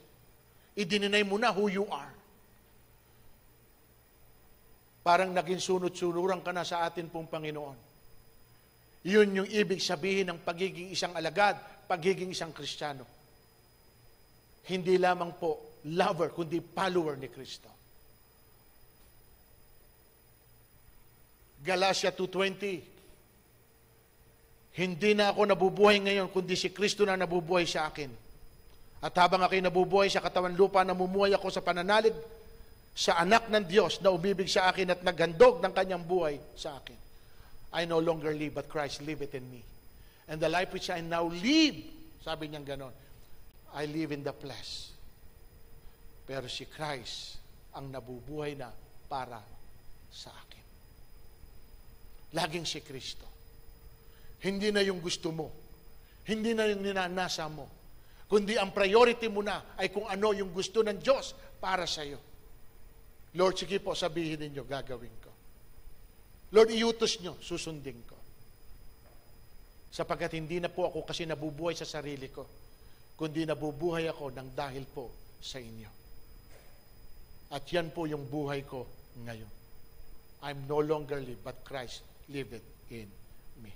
I-deny mo na who you are. Parang naging sunod-sunuran ka na sa atin pong Panginoon. Yun yung ibig sabihin ng pagiging isang alagad, pagiging isang Kristiyano. Hindi lamang po lover, kundi follower ni Kristo. Galatia 2:20. Hindi na ako nabubuhay ngayon, kundi si Kristo na nabubuhay sa akin. At habang ako'y nabubuhay sa katawan lupa, namumuhay ako sa pananalig sa anak ng Diyos na umibig sa akin at naghandog ng kanyang buhay sa akin. I no longer live, but Christ liveth in me. And the life which I now live, sabi niyang ganon, I live in the flesh. Pero si Christ ang nabubuhay na para sa akin. Laging si Kristo. Hindi na yung gusto mo. Hindi na yung ninanasa mo. Kundi ang priority mo na ay kung ano yung gusto ng Diyos para sa iyo. Lord, sige po, sabihin ninyo, gagawin ko. Lord, iutos nyo, susundin ko. Sapagkat hindi na po ako kasi nabubuhay sa sarili ko, kundi nabubuhay ako ng dahil po sa inyo. At yan po yung buhay ko ngayon. I'm no longer live, but Christ liveth in me.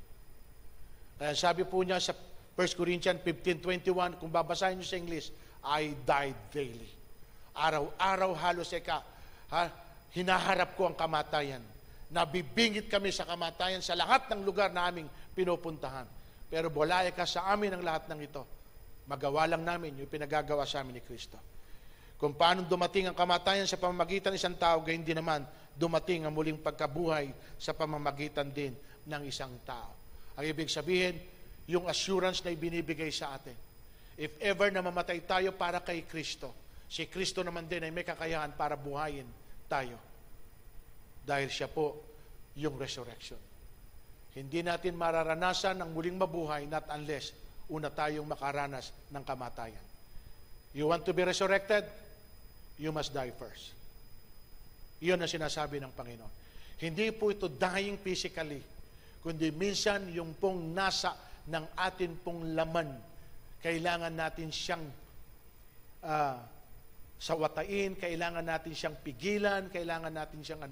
Kaya sabi po niya sa 1 Corinthians 15:21, kung babasahin niyo sa English, I died daily. Araw-araw halos hinaharap ko ang kamatayan. Nabibingit kami sa kamatayan sa lahat ng lugar na aming pinupuntahan. Pero bulaya ka sa amin ang lahat ng ito. Magawa lang namin yung pinagagawa sa amin ni Kristo. Kung paano dumating ang kamatayan sa pamamagitan ng isang tao, gayon din naman dumating ang muling pagkabuhay sa pamamagitan din ng isang tao. Ang ibig sabihin, yung assurance na ibinibigay sa atin. If ever na mamatay tayo para kay Kristo, si Kristo naman din ay may kakayahan para buhayin tayo. Dahil siya po yung resurrection. Hindi natin mararanasan ang muling mabuhay not unless una tayong makaranas ng kamatayan. You want to be resurrected? You must die first. Iyon ang sinasabi ng Panginoon. Hindi po ito dying physically, kundi minsan yung pong nasa ng atin pong laman. Kailangan natin siyang sawatain, kailangan natin siyang pigilan, kailangan natin siyang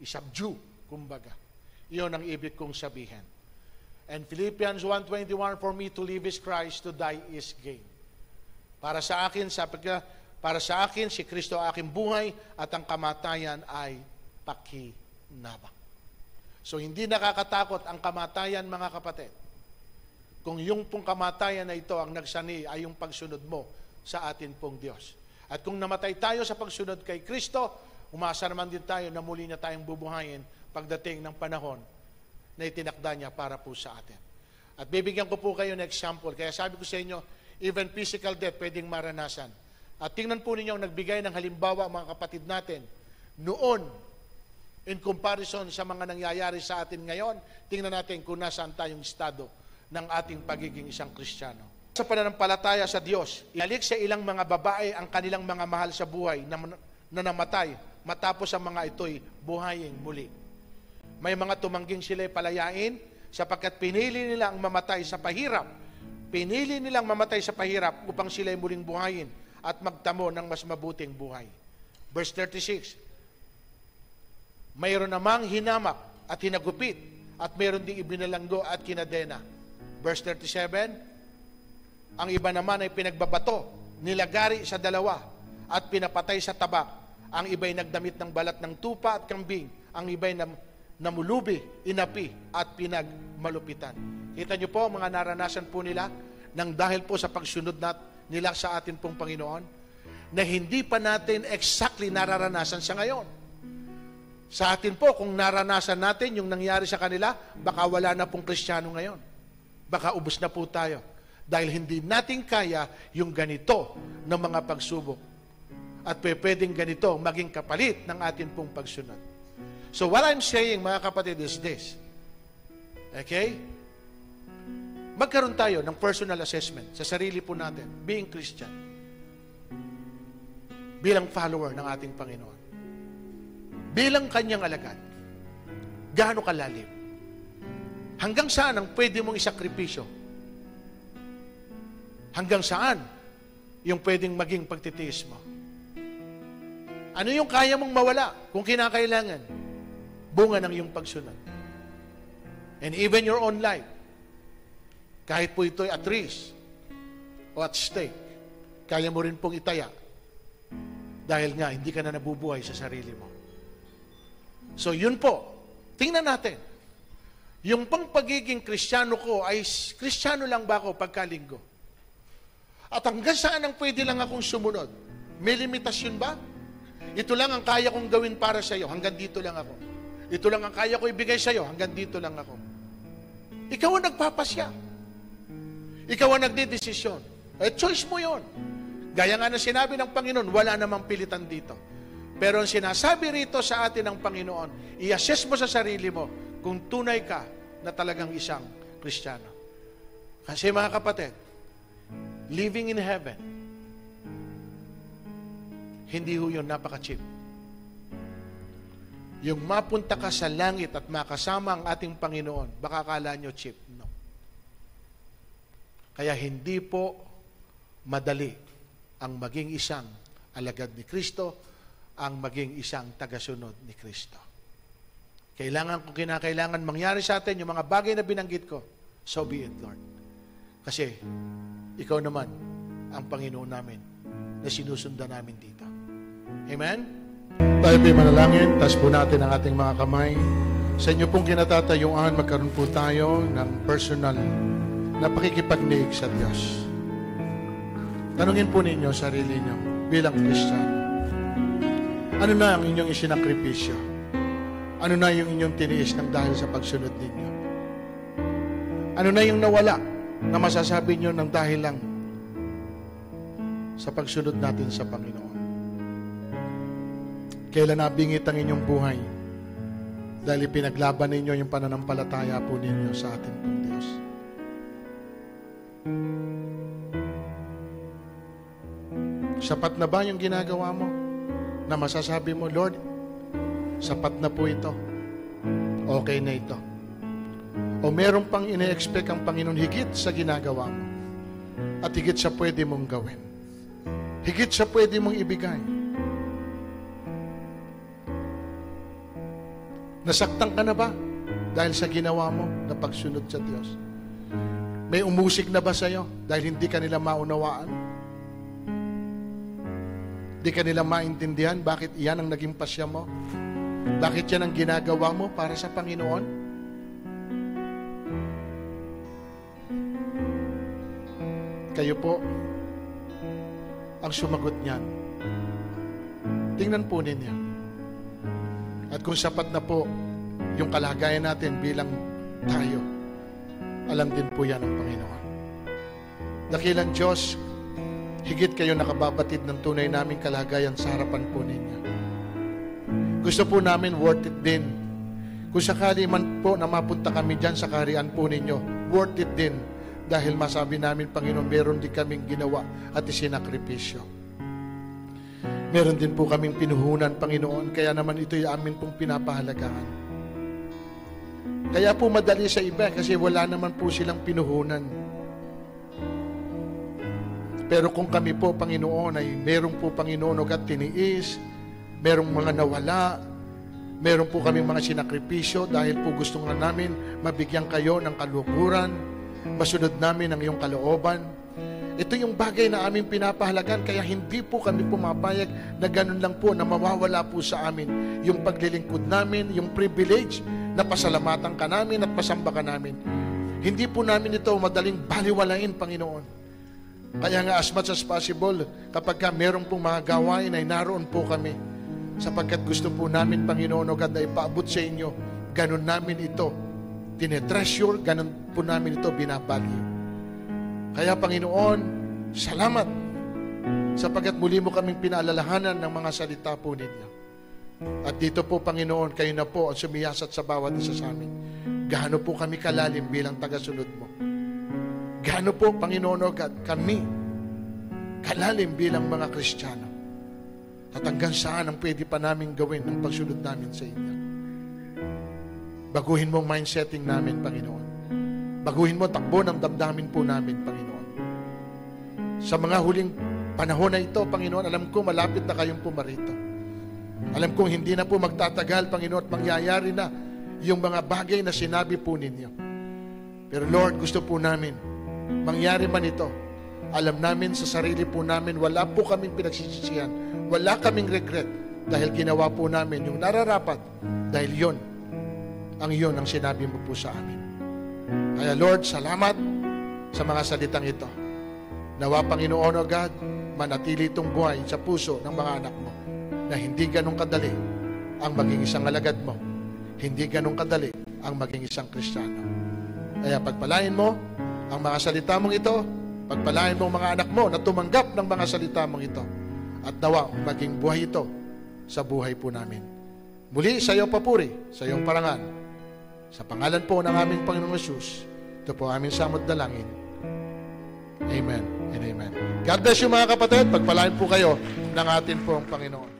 isubdue, kumbaga. Iyon ang ibig kong sabihin. And Philippians 1:21, for me to live is Christ, to die is gain. Para sa akin, si Kristo aking buhay at ang kamatayan ay pakinabang. So hindi nakakatakot ang kamatayan, mga kapatid. Kung yung pong kamatayan na ito ang nagsani ay yung pagsunod mo sa atin pong Diyos. At kung namatay tayo sa pagsunod kay Kristo, umasa naman din tayo na muli na tayong bubuhayin pagdating ng panahon na itinakda niya para po sa atin. At bibigyan ko po kayo ng example. Kaya sabi ko sa inyo, even physical death pwedeng maranasan. At tingnan po ninyo ang nagbigay ng halimbawa mga kapatid natin noon in comparison sa mga nangyayari sa atin ngayon. Tingnan natin kung nasaan tayong estado ng ating pagiging isang Kristiyano. Sa pananampalataya sa Diyos, inalik sa ilang mga babae ang kanilang mga mahal sa buhay na namatay matapos ang mga ito'y buhayin muli. May mga tumangging sila'y palayain sapagkat pinili nila ang mamatay sa pahirap. Pinili nilang mamatay sa pahirap upang sila'y muling buhayin at magtamo ng mas mabuting buhay. Verse 36, mayroon namang hinamak at hinagupit at mayroon ding ibinalanggo at kinadena. Verse 37, ang iba naman ay pinagbabato, nilagari sa dalawa at pinapatay sa tabak. Ang iba'y nagdamit ng balat ng tupa at kambing. Ang iba'y namulubi, inapi at pinagmalupitan. Kita niyo po mga naranasan po nila nang dahil po sa pagsunod nila sa atin pong Panginoon na hindi pa natin exactly nararanasan sa ngayon. Sa atin po, kung naranasan natin yung nangyari sa kanila, baka wala na pong Kristiyano ngayon. Baka ubos na po tayo. Dahil hindi natin kaya yung ganito ng mga pagsubok. At pwedeng ganito maging kapalit ng atin pong pagsunod. So what I'm saying, mga kapatid, is this. Okay? Magkaroon tayo ng personal assessment sa sarili po natin, being Christian, bilang follower ng ating Panginoon. Bilang kanyang alagad. Gaano kalalim? Hanggang saan ang pwede mong isakripisyo? Hanggang saan yung pwedeng maging pagtitiis mo? Ano yung kaya mong mawala kung kinakailangan? Bunga ng iyong pagsunod. And even your own life, kahit po ito'y at risk o at stake, kaya mo rin pong itaya dahil nga hindi ka na nabubuhay sa sarili mo. So yun po, tingnan natin Yung pang pagiging Kristiyano ko ay Kristiyano lang ba ako pagkalinggo? At hanggang saan ang pwede lang akong sumunod? May limitasyon ba? Ito lang ang kaya kong gawin para sa iyo, hanggang dito lang ako. Ito lang ang kaya ko ibigay sa iyo, hanggang dito lang ako. Ikaw ang nagpapasya. Ikaw ang nagdidesisyon. Choice mo yon. Gaya nga na sinabi ng Panginoon, wala namang pilitan dito. Pero ang sinasabi rito sa atin ng Panginoon, i-assess mo sa sarili mo kung tunay ka na talagang isang Kristiyano. Kasi mga kapatid, living in heaven, hindi ho yun napaka-cheap. Yung mapunta ka sa langit at makasama ang ating Panginoon, baka akala nyo cheap. No. Kaya hindi po madali ang maging isang alagad ni Kristo, ang maging isang tagasunod ni Kristo. Kailangan kung kinakailangan mangyari sa atin yung mga bagay na binanggit ko, so be it, Lord. Kasi ikaw naman ang Panginoon namin na sinusundan namin dito. Amen? Tayo po'y manalangin, taas po natin ang ating mga kamay. Sa inyo pong kinatatayuan, magkaroon po tayo ng personal na pakikipagniig sa Diyos. Tanungin po ninyo sarili niyo bilang Kristiyano. Ano na ang inyong isinakripisyo? Ano na yung inyong tiniis ng dahil sa pagsunod ninyo? Ano na yung nawala na masasabi nyo ng dahil lang sa pagsunod natin sa Panginoon? Kailan nabingit ang inyong buhay dahil pinaglaban ninyo yung pananampalataya po ninyo sa ating pong Diyos? Sapat na ba yung ginagawa mo na masasabi mo, Lord, sapat na po ito. Okay na ito. O meron pang ine-expect ang Panginoon higit sa ginagawa mo at higit sa pwede mong gawin. Higit sa pwede mong ibigay. Nasaktan ka na ba dahil sa ginawa mo na pagsunod sa Diyos? May umusig na ba sa'yo dahil hindi ka nila maunawaan? Di ka nila maintindihan bakit iyan ang naging pasya mo? Bakit yan ang ginagawa mo para sa Panginoon? Kayo po ang sumagot niyan. Tingnan po ninyo. At kung sapat na po yung kalagayan natin bilang tayo, alam din po yan ng Panginoon. Dakilang Diyos, higit kayo nakababatid ng tunay naming kalagayan sa harapan po ninyo. Gusto po namin worth it din. Kung sakali man po na mapunta kami dyan sa kaharian po ninyo, worth it din. Dahil masabi namin, Panginoon, meron din kaming ginawa at isinakripisyo. Meron din po kaming pinuhunan, Panginoon, kaya naman ito'y amin pong pinapahalagahan. Kaya po madali sa iba kasi wala naman po silang pinuhunan. Pero kung kami po, Panginoon, ay meron po, Panginoon, at tiniis, merong mga nawala, meron po kami mga sinakripisyo dahil po gusto nga namin mabigyan kayo ng kaluguran, masunod namin ang iyong kalooban. Ito yung bagay na aming pinapahalagan, kaya hindi po kami pumapayag na ganun lang po, na mawawala po sa amin yung paglilingkod namin, yung privilege na pasalamatan ka namin at pasamba ka namin. Hindi po namin ito madaling baliwalain, Panginoon. Kaya nga as much as possible, kapag meron pong mga gawain ay naroon po kami. Sapagkat gusto po namin, Panginoon, o God, na ipaabot sa inyo, ganun namin ito tinetreasure, ganun po namin ito binabalyo. Kaya, Panginoon, salamat sapagkat muli mo kaming pinaalalahanan ng mga salita po ninyo. At dito po, Panginoon, kayo na po ang sumiyasat sa bawat isa sa amin. Gaano po kami kalalim bilang tagasunod mo? Gaano po, Panginoon, o God, kami kalalim bilang mga Kristiyano? At hanggang saan ang pwede pa namin gawin ang pagsunod namin sa inyo? Baguhin mo ang mindsetting namin, Panginoon. Baguhin mo takbo ng damdamin po namin, Panginoon. Sa mga huling panahon na ito, Panginoon, alam ko malapit na kayong pumarito. Alam kong hindi na po magtatagal, Panginoon, at mangyayari na yung mga bagay na sinabi po ninyo. Pero Lord, gusto po namin, mangyari man ito, alam namin sa sarili po namin, wala po kaming pinagsisisihan, wala kaming regret, dahil ginawa po namin yung nararapat, dahil yon ang iyon ang sinabi mo po sa amin. Kaya Lord, salamat sa mga salitang ito. Nawa Panginoon o God, manatili itong buhay sa puso ng mga anak mo na hindi ganong kadali ang maging isang alagad mo. Hindi ganong kadali ang maging isang Kristiyano. Kaya pagpalain mo ang mga salita mong ito, pagpalain mo ang mga anak mo na tumanggap ng mga salita mong ito, at nawa maging buhay ito sa buhay po namin. Muli sa iyo papuri, sa iyong parangal. Sa pangalan po ng aming Panginoong Yesus, ito po aming samot dalangin. Amen and amen. God bless you mga kapatid. Pagpalain po kayo ng atin pong Panginoon.